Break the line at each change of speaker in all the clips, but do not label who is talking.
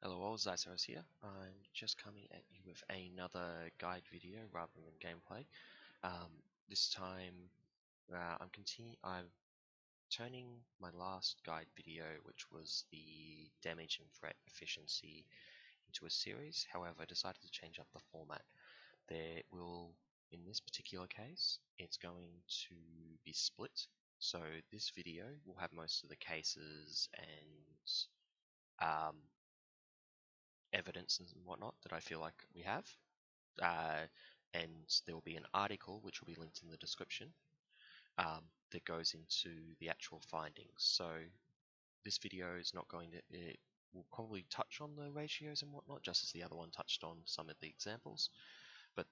Hello all, Zyceros here. I'm just coming at you with another guide video rather than gameplay. This time I'm turning my last guide video, which was the damage and threat efficiency, into a series. However, I decided to change up the format. In this particular case, it's going to be split. So this video will have most of the cases and evidence and whatnot that I feel like we have. And there will be an article which will be linked in the description that goes into the actual findings. So this video is not going to, it will probably touch on the ratios and whatnot, just as the other one touched on some of the examples. But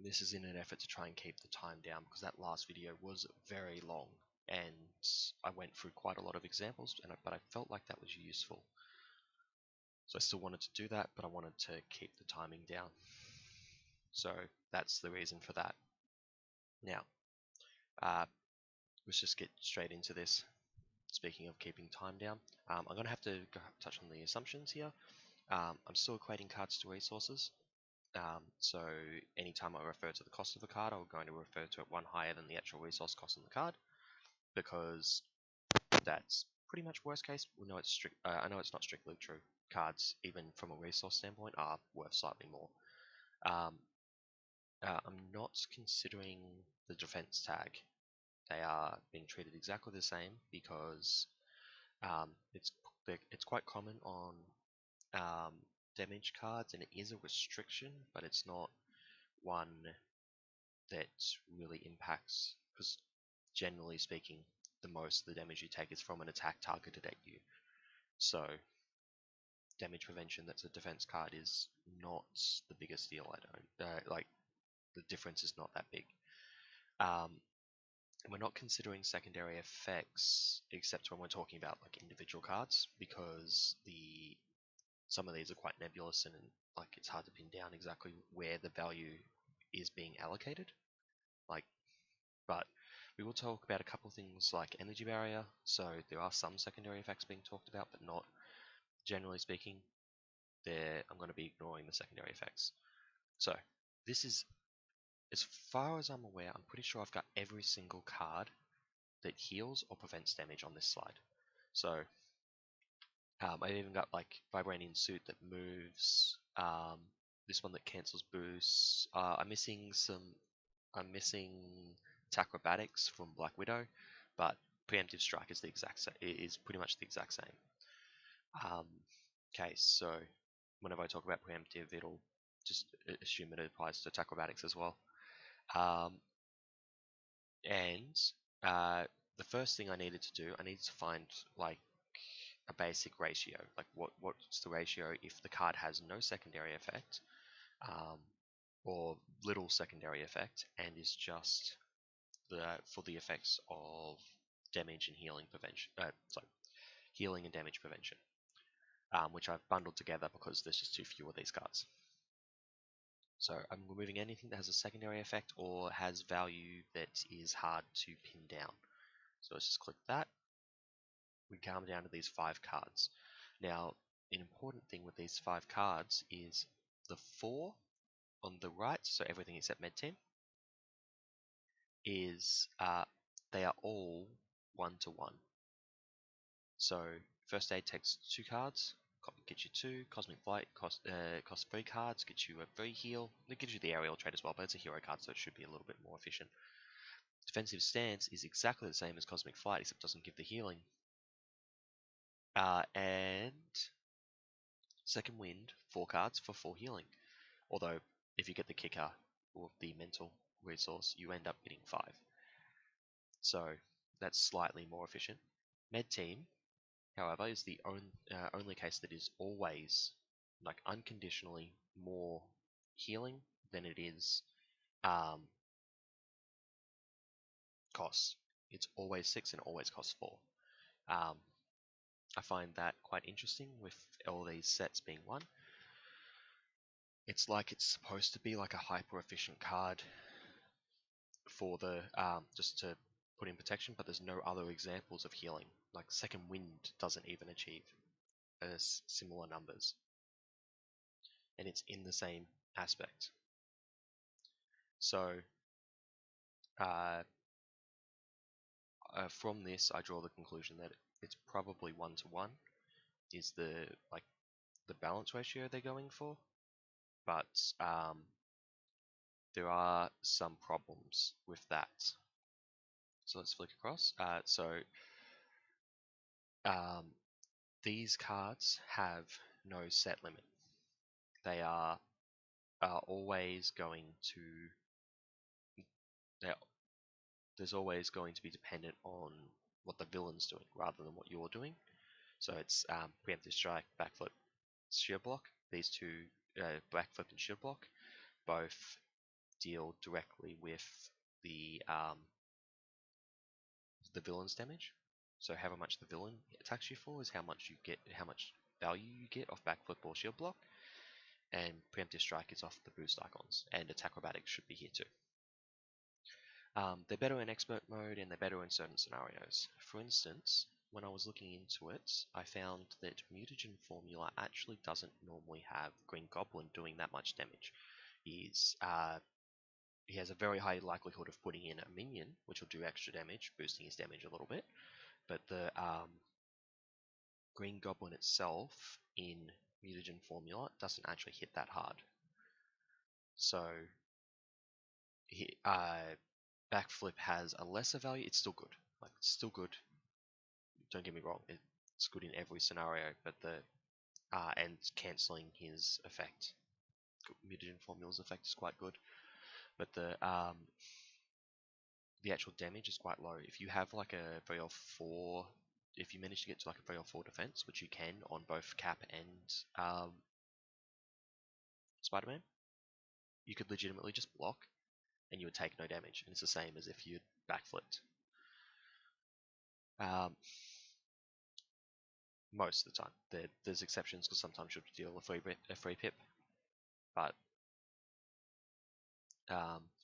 this is in an effort to try and keep the time down, because that last video was very long and I went through quite a lot of examples, but I felt like that was useful. So I still wanted to do that, but I wanted to keep the timing down. So that's the reason for that. Now, let's just get straight into this. Speaking of keeping time down, I'm going to have to touch on the assumptions here. I'm still equating cards to resources. So anytime I refer to the cost of a card, I'm going to refer to it one higher than the actual resource cost on the card, because that's pretty much worst case. We know it's strict. I know it's not strictly true. Cards, even from a resource standpoint, are worth slightly more. I'm not considering the defense tag. They are being treated exactly the same because it's quite common on damage cards, and it is a restriction, but it's not one that really impacts, because generally speaking, the most of the damage you take is from an attack targeted at you. So damage prevention that's a defense card is not the biggest deal. I don't like the difference is not that big. And we're not considering secondary effects except when we're talking about like individual cards, because some of these are quite nebulous and like it's hard to pin down exactly where the value is being allocated. But we will talk about a couple of things like energy barrier. So there are some secondary effects being talked about, but not generally speaking. I'm going to be ignoring the secondary effects. So this is, as far as I'm aware, I'm pretty sure I've got every single card that heals or prevents damage on this slide. So I've even got like Vibranium Suit that moves, this one that cancels boosts. I'm missing Acrobatics from Black Widow, but Preemptive Strike is pretty much the exact same. Okay, so whenever I talk about preemptive, it'll just assume it applies to Acrobatics as well. And the first thing I needed to do, I needed to find like a basic ratio, like what's the ratio if the card has no secondary effect, or little secondary effect, and is just for the effects of damage and healing prevention. Healing and damage prevention, which I've bundled together because there's just too few of these cards. So I'm removing anything that has a secondary effect or has value that is hard to pin down. So let's just click that. We come down to these 5 cards. Now, an important thing with these 5 cards is the 4 on the right, so everything except Med Team, is they are all 1-to-1. So First Aid takes 2 cards, gets you 2. Cosmic Flight costs 3 cards, gets you a 3 heal. It gives you the aerial trait as well, but it's a hero card, so it should be a little bit more efficient. Defensive Stance is exactly the same as Cosmic Flight, except doesn't give the healing. And Second Wind, 4 cards for 4 healing. Although, if you get the kicker or the mental resource, you end up getting 5. So that's slightly more efficient. Med Team, however, is the only case that is always, like, unconditionally more healing than it is costs. It's always 6 and always costs 4. I find that quite interesting with all these sets being 1. It's like it's supposed to be like a hyper efficient card for the just to put in protection, but there's no other examples of healing. Like Second Wind doesn't even achieve similar numbers, and it's in the same aspect. So uh, from this, I draw the conclusion that it's probably 1-to-1 is the balance ratio they're going for, but there are some problems with that. So let's flick across. Um, these cards have no set limit. They are always going to. There's always going to be dependent on what the villain's doing rather than what you're doing. So it's preemptive strike, backflip, shield block. These two, backflip and shield block, both deal directly with the villain's damage. So however much the villain attacks you for is how much value you get off backflip or shield block. And preemptive strike is off the boost icons, and acrobatics should be here too. They're better in expert mode and they're better in certain scenarios. For instance, when I was looking into it, I found that mutagen formula actually doesn't normally have Green Goblin doing that much damage. He has a very high likelihood of putting in a minion, which will do extra damage, boosting his damage a little bit. But the Green Goblin itself in mutagen formula doesn't actually hit that hard. So backflip has a lesser value. It's still good. It's still good. Don't get me wrong. It's good in every scenario, but and cancelling his effect, mutagen formula's effect is quite good. But the actual damage is quite low. If you have like a 3 or 4, if you manage to get to like a 3 or 4 defense, which you can on both Cap and Spider-Man, you could legitimately just block and you would take no damage. And it's the same as if you'd backflipped. Most of the time. There's exceptions because sometimes you'll deal a free pip. But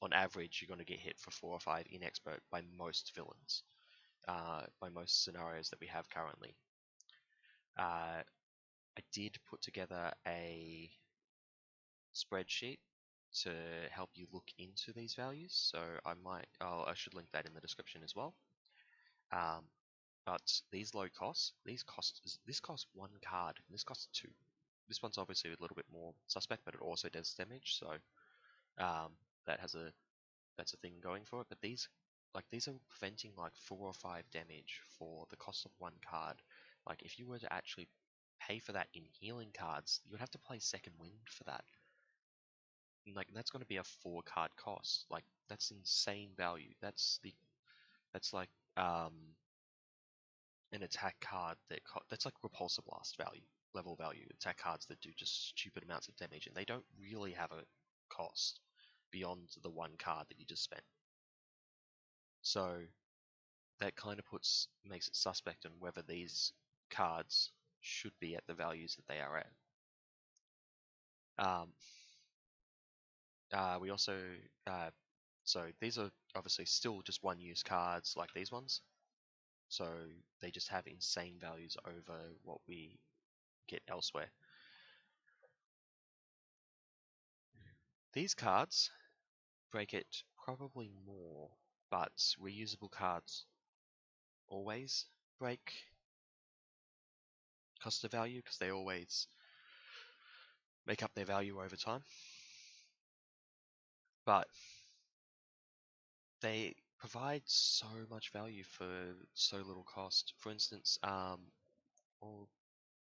on average, you're going to get hit for 4 or 5 in expert by most villains, by most scenarios that we have currently. I did put together a spreadsheet to help you look into these values, so I should link that in the description as well. But these low costs, this costs 1 card, and this costs 2. This one's obviously a little bit more suspect, but it also does damage, so that's a thing going for it. But these are preventing like 4 or 5 damage for the cost of 1 card. Like if you were to actually pay for that in healing cards, you would have to play Second Wind for that. And, that's going to be a 4 card cost. Like that's insane value. That's like an attack card that's like Repulsor Blast level value. Attack cards that do just stupid amounts of damage, and they don't really have a cost beyond the 1 card that you just spent. So that kind of makes it suspect on whether these cards should be at the values that they are at. We also so these are obviously still just 1-use cards like these ones. So they just have insane values over what we get elsewhere. These cards break it probably more, but reusable cards always break cost of value because they always make up their value over time. But they provide so much value for so little cost. For instance, or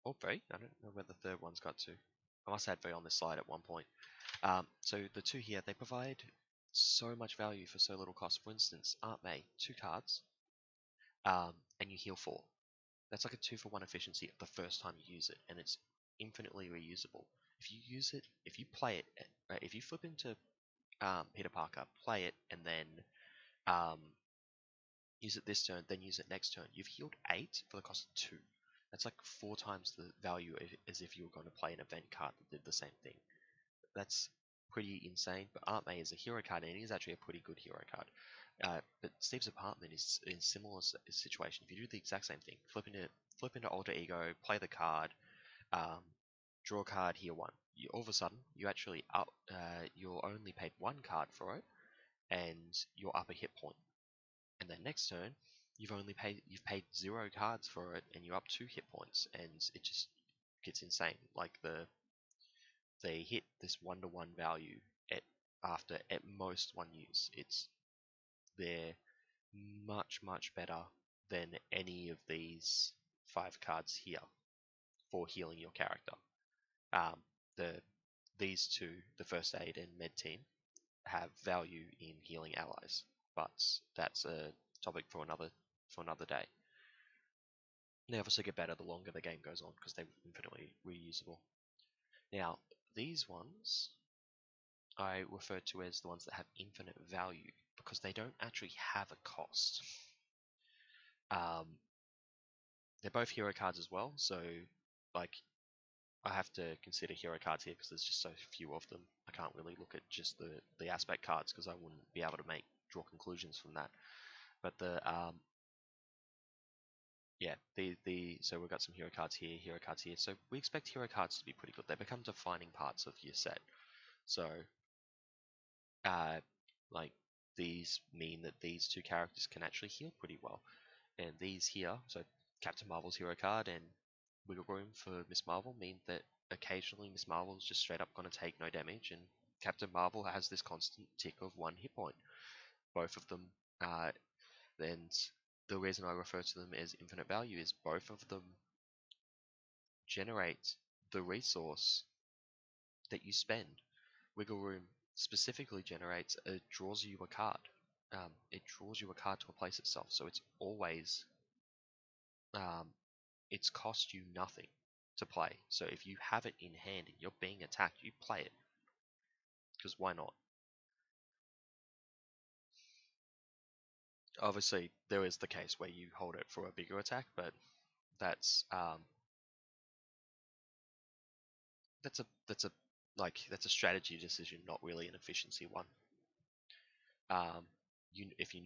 V. I don't know where the third one's got to. I must have had V on this slide at one point. So the two here, they provide so much value for so little cost. For instance, Aunt May, 2 cards, and you heal 4. That's like a 2-for-1 efficiency the first time you use it, and it's infinitely reusable. If you use it, if you play it, if you flip into Peter Parker, play it, and then use it this turn, then use it next turn, you've healed 8 for the cost of 2. That's like 4 times the value as if you were going to play an event card that did the same thing. That's pretty insane, but Aunt May is a hero card, and it is actually a pretty good hero card. But Steve's Apartment is in similar situation. If you do the exact same thing, flip into Alter Ego, play the card, Draw a card here one. All of a sudden, you actually you're only paid one card for it, and you're up a hit point. And then next turn, you've paid 0 cards for it, and you're up 2 hit points, and it just gets insane. Like they hit this 1-to-1 value at after at most one use. They're much better than any of these 5 cards here for healing your character. Um, the these two, the first aid and med team, have value in healing allies, but that's a topic for another day. They obviously get better the longer the game goes on because they're infinitely reusable. Now, these ones I refer to as the ones that have infinite value because they don't actually have a cost. Um, they're both hero cards as well, so like I have to consider hero cards here because there's just so few of them. I can't really look at just the aspect cards because I wouldn't be able to draw conclusions from that. But so we've got some hero cards here, hero cards here. So we expect hero cards to be pretty good. They become defining parts of your set. So uh, like these mean that these two characters can actually heal pretty well. And these here, so Captain Marvel's hero card and Wiggle Room for Miss Marvel mean that occasionally Miss Marvel's just straight up going to take no damage, and Captain Marvel has this constant tick of 1 hit point. Both of them, and the reason I refer to them as infinite value is both of them generate the resource that you spend. Wiggle Room specifically draws you a card. It draws you a card to replace itself, so it's always um, it's cost you nothing to play. So if you have it in hand and you're being attacked, you play it. Because why not? Obviously, there is the case where you hold it for a bigger attack, but that's that's a strategy decision, not really an efficiency one. If you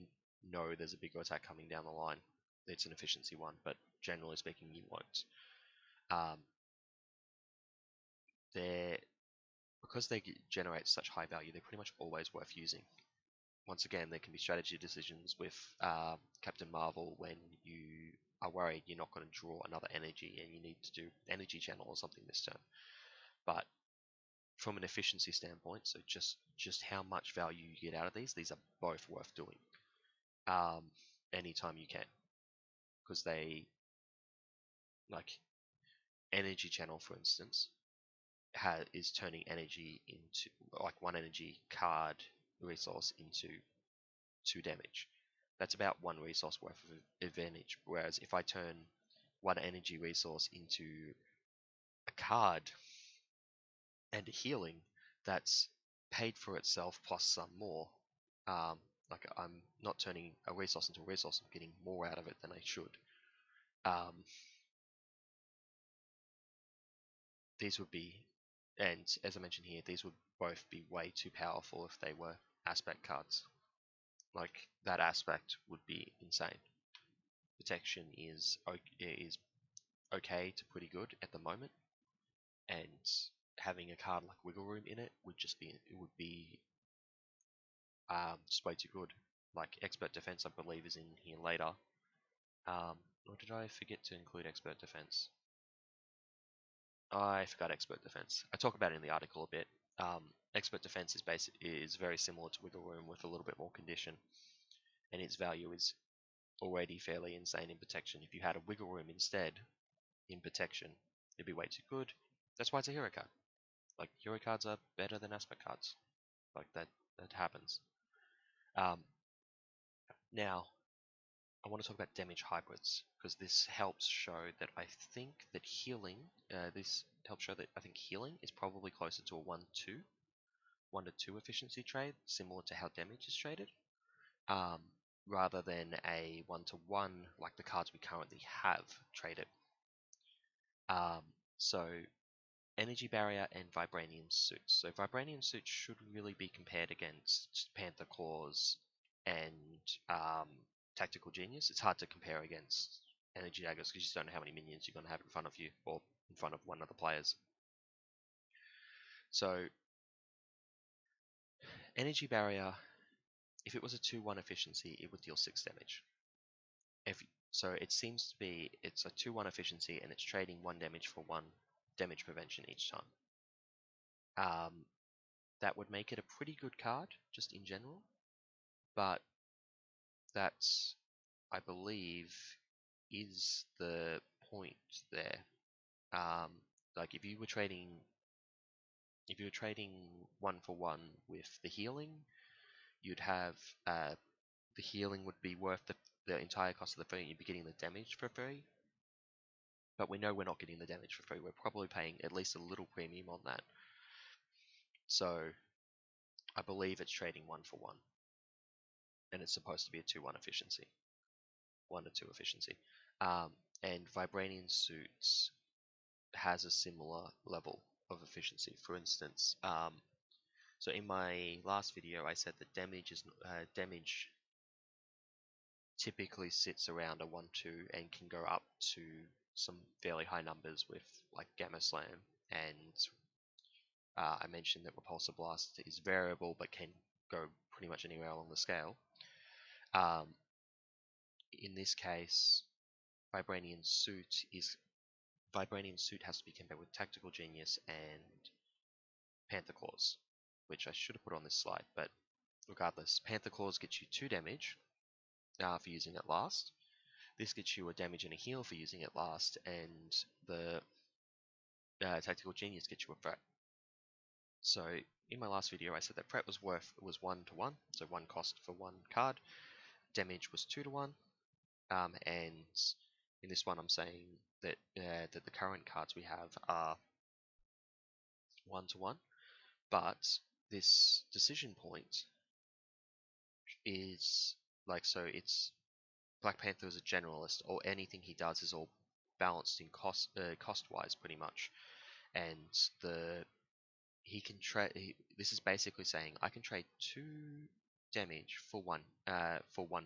know there's a bigger attack coming down the line, it's an efficiency one, but generally speaking, you won't. Um, they're because they generate such high value, they're pretty much always worth using. Once again, there can be strategy decisions with Captain Marvel when you are worried you're not going to draw another energy and you need to do energy channel or something this turn. But from an efficiency standpoint, so just how much value you get out of these are both worth doing anytime you can, because they like energy channel, for instance, is turning energy into like 1 energy card resource into 2 damage. That's about 1 resource worth of advantage. Whereas if I turn 1 energy resource into a card and a healing, that's paid for itself plus some more. Like I'm not turning a resource into a resource, I'm getting more out of it than I should. These would be, and as I mentioned here, these would both be way too powerful if they were aspect cards. Like that aspect would be insane. Protection is okay to pretty good at the moment, and having a card like Wiggle Room in it would be just way too good. Like Expert Defense, I believe, is in here later. Or did I forget to include Expert Defense? I forgot Expert Defense. I talk about it in the article a bit. Expert Defense is very similar to Wiggle Room with a little bit more condition, and its value is already fairly insane in protection. If you had a Wiggle Room instead in protection, it'd be way too good. That's why it's a hero card. Like hero cards are better than aspect cards. Like that happens. Now I want to talk about damage hybrids because this helps show that I think that healing. This helps show that I think healing is probably closer to a 1 to 2 efficiency trade, similar to how damage is traded, rather than a 1-to-1 like the cards we currently have traded. So Energy Barrier and Vibranium Suits. So Vibranium Suits should really be compared against Panther Claws and Tactical Genius. It's hard to compare against energy daggers because you just don't know how many minions you're going to have in front of you or in front of one of the players. So energy barrier, if it was a 2-1 efficiency, it would deal 6 damage. So it seems to be it's a 2-1 efficiency and it's trading 1 damage for 1 damage prevention each time. That would make it a pretty good card, just in general. But that's, I believe, is the point there. Like if you were trading 1 for 1 with the healing, you'd have the healing would be worth the entire cost of the free, and you'd be getting the damage for free. But we know we're not getting the damage for free. We're probably paying at least a little premium on that. So I believe it's trading 1 for 1. And it's supposed to be a 2-1 efficiency. 1 to 2 efficiency. And Vibranian Suits has a similar level of efficiency. For instance, so in my last video I said that damage typically sits around a 1-2 and can go up to some fairly high numbers with like Gamma Slam, and I mentioned that Repulsor Blast is variable but can go pretty much anywhere along the scale. In this case, Vibranian Suit has to be compared with Tactical Genius and Panther Claws, which I should have put on this slide, but regardless, Panther Claws gets you 2 damage for using it last. This gets you a damage and a heal for using it last, and the Tactical Genius gets you a threat. So in my last video I said that threat was 1 to 1, so 1 cost for 1 card. Damage was 2 to 1, and in this one I'm saying that that the current cards we have are 1 to 1, but this decision point is like, so it's Black Panther is a generalist, or anything he does is all balanced in cost wise pretty much, and he can trade. This is basically saying I can trade 2 damage for one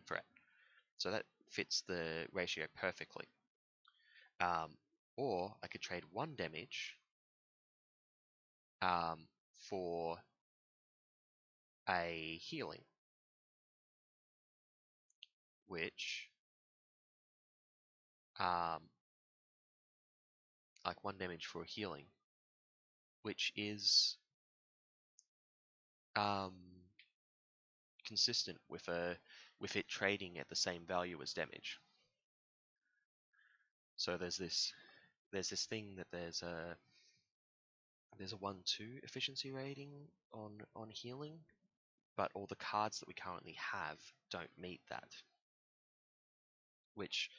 threat, so that fits the ratio perfectly. Or I could trade 1 damage for a healing, which like 1 damage for a healing, which is consistent with it trading at the same value as damage. So there's this thing that there's a 1-2 efficiency rating on healing, but all the cards that we currently have don't meet that, which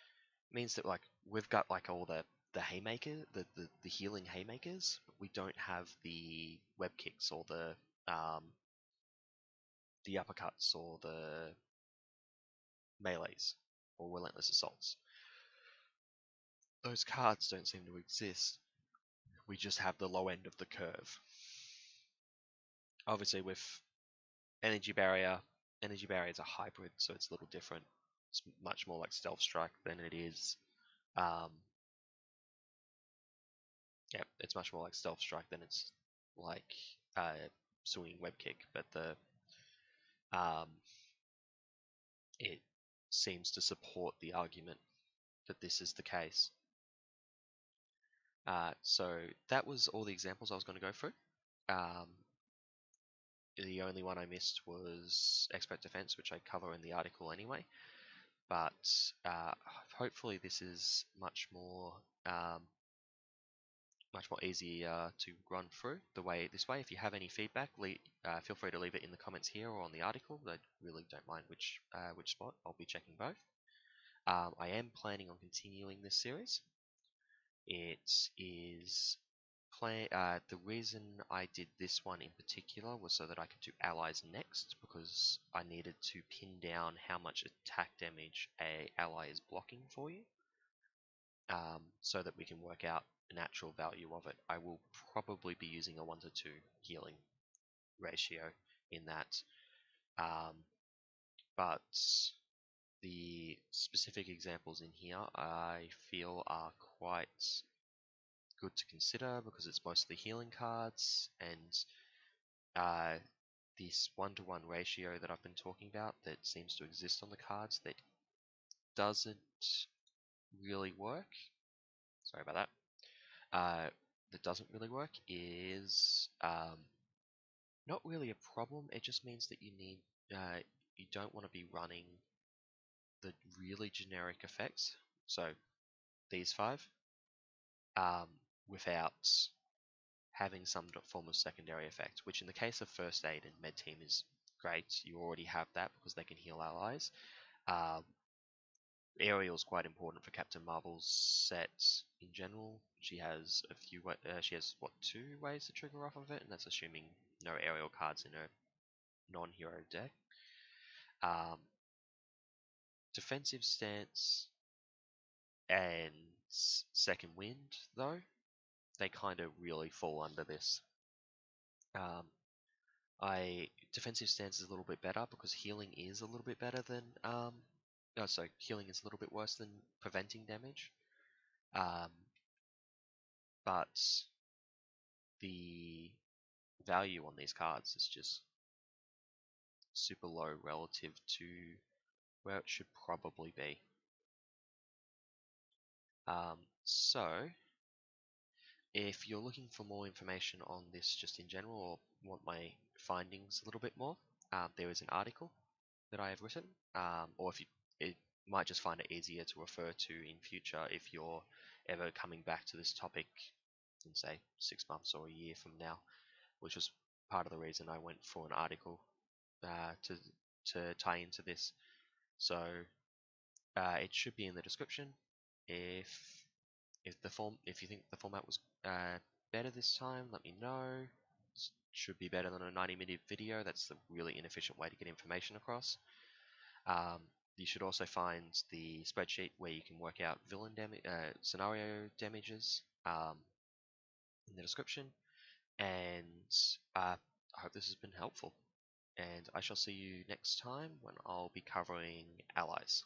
means that like we've got like all the haymaker, the healing haymakers, but we don't have the web kicks or the uppercuts or the melees or relentless assaults. Those cards don't seem to exist. We just have the low end of the curve. Obviously with energy barrier is a hybrid, so it's a little different. It's much more like Stealth Strike than it is it's much more like Stealth Strike than it's like swinging web kick, but it seems to support the argument that this is the case. So that was all the examples I was going to go through. The only one I missed was Expert Defense, which I cover in the article anyway. But hopefully this is much more easier to run through this way. If you have any feedback, feel free to leave it in the comments here or on the article. I really don't mind which spot. I'll be checking both. I am planning on continuing this series. It is the reason I did this one in particular was so that I could do allies next, because I needed to pin down how much attack damage a ally is blocking for you, so that we can work out an actual value of it. I will probably be using a 1 to 2 healing ratio in that, but the specific examples in here I feel are quite good to consider because it's mostly healing cards, and this 1-to-1 ratio that I've been talking about that seems to exist on the cards that doesn't really work. Sorry about that. That doesn't really work is not really a problem. It just means that you don't want to be running the really generic effects. So these 5 um, without having some form of secondary effect, which in the case of First Aid and Med Team is great. You already have that because they can heal allies. Aerial is quite important for Captain Marvel's set in general. She has she has what, 2 ways to trigger off of it, and that's assuming no aerial cards in her non-hero deck. Um, Defensive stance and second wind, though, they kind of really fall under this. Defensive stance is a little bit better because healing is a little bit better than no, sorry, healing is a little bit worse than preventing damage. But the value on these cards is just super low relative to where it should probably be. So if you're looking for more information on this just in general, or want my findings a little bit more, there is an article that I have written, or if you, it might just find it easier to refer to in future if you're ever coming back to this topic in, say, 6 months or a year from now, which was part of the reason I went for an article to tie into this. So it should be in the description. If you think the format was better this time, let me know. It should be better than a 90-minute video. That's the really inefficient way to get information across. You should also find the spreadsheet where you can work out scenario damages in the description. And I hope this has been helpful. And I shall see you next time when I'll be covering allies.